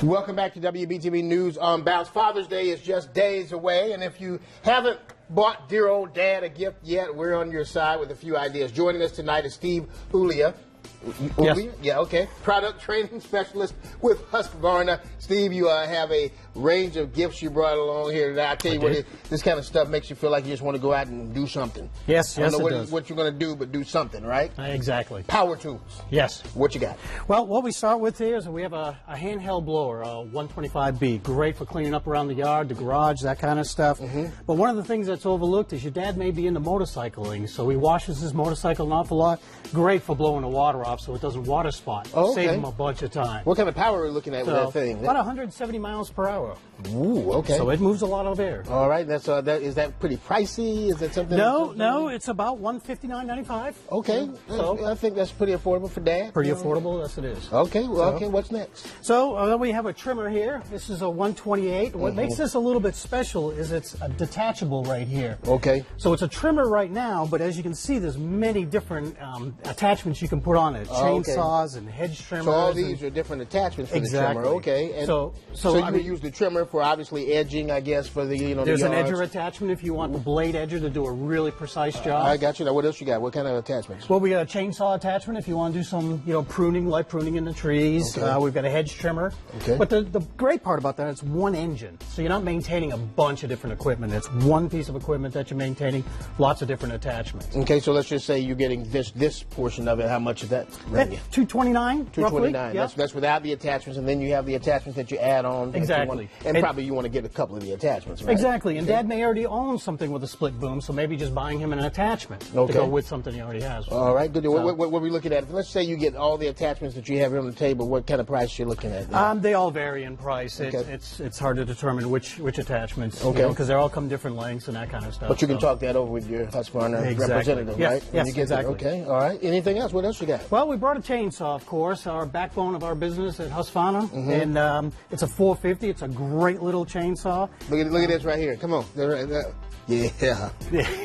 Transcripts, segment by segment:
Welcome back to WBTV News on Bounce. Father's Day is just days away, and if you haven't bought dear old dad a gift yet, we're on your side with a few ideas. Joining us tonight is Steve Ulia. Yes. Yeah, okay. Product training specialist with Husqvarna. Steve, you have a range of gifts you brought along here today. I tell you what, this kind of stuff makes you feel like you just want to go out and do something. Yes, I don't know it does. what you're going to do, but do something, right? Exactly. Power tools. Yes. What you got? Well, what we start with here is we have a handheld blower, a 125B. Great for cleaning up around the yard, the garage, that kind of stuff. But one of the things that's overlooked is your dad may be into motorcycling, so he washes his motorcycle an awful lot. Great for blowing the water off so it doesn't water spot. Oh, okay. Save him a bunch of time. What kind of power are we looking at with that thing? About 170 miles per hour. Ooh, okay. So it moves a lot of air. All right. Is that pretty pricey? Is that something? No, it's about $159.95. Okay. So I think that's pretty affordable for Dad. pretty affordable, yes it is. Okay. Well, okay. What's next? So we have a trimmer here. This is a 128. What makes this a little bit special is it's detachable right here. Okay. So it's a trimmer right now, but as you can see, there's many different attachments you can put on it. Oh, okay. Chainsaws and hedge trimmers. So all these are different attachments for Exactly. the trimmer. Okay. And So you I would mean, use the trimmer for obviously edging, I guess, for the there's the an yards. edger attachment if you want the blade edger to do a really precise job. I got you. Now, what else you got? What kind of attachments? Well, we got a chainsaw attachment if you want to do some, pruning, light pruning in the trees. Okay. We've got a hedge trimmer. Okay. But the great part about that, it's one engine. So you're not maintaining a bunch of different equipment. It's one piece of equipment that you're maintaining, lots of different attachments. Okay, so let's just say you're getting this portion of it. How much is that? $229, roughly. $229. Yeah. That's without the attachments, and then you have the attachments that you add on. Exactly. And probably you want to get a couple of the attachments, right? Exactly. And Dad may already own something with a split boom, so maybe just buying him an attachment to Okay. go with something he already has. All right, good. What are we looking at? Let's say you get all the attachments that you have here on the table. What kind of price you looking at? They all vary in price. Okay. It's hard to determine which attachments, Okay. because they all come different lengths and that kind of stuff. But you can so. talk that over with your Husqvarna Exactly. representative, Yes, right? yes, When you get exactly. there. Okay, all right. Anything else? What else you got? Well, we brought a chainsaw, of course, our backbone of our business at Husqvarna, and it's a 450. It's a great little chainsaw. Look at this right here. Come on. Yeah.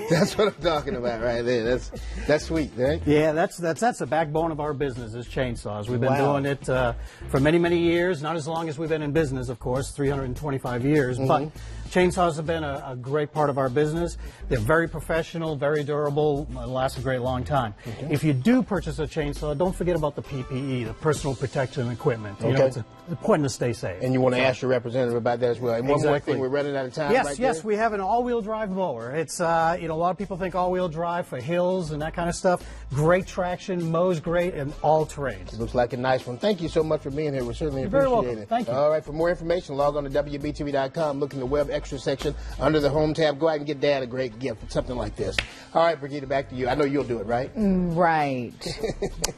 That's what I'm talking about right there. That's sweet, right? Yeah, that's the backbone of our business is chainsaws. We've been Wow. doing it for many, many years. Not as long as we've been in business, of course, 325 years. But chainsaws have been a great part of our business. They're very professional, very durable, last a great long time. Okay. If you do purchase a chainsaw, don't forget about the PPE, the personal protection equipment. You know, it's important to stay safe. And you want to ask your representative about that as well. And one more Exactly. thing, we're running out of time. Yes, we have an all-wheel drive mower. It's a lot of people think all-wheel drive for hills and that kind of stuff. Great traction, mows great, and all terrains. It looks like a nice one. Thank you so much for being here. We certainly You're very appreciate welcome. it. Thank you. All right, for more information, log on to WBTV.com. Look in the web extra section under the home tab. Go out and get Dad a great gift, something like this. All right, Brigitte, back to you. I know you'll do it, right? Right.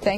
Thank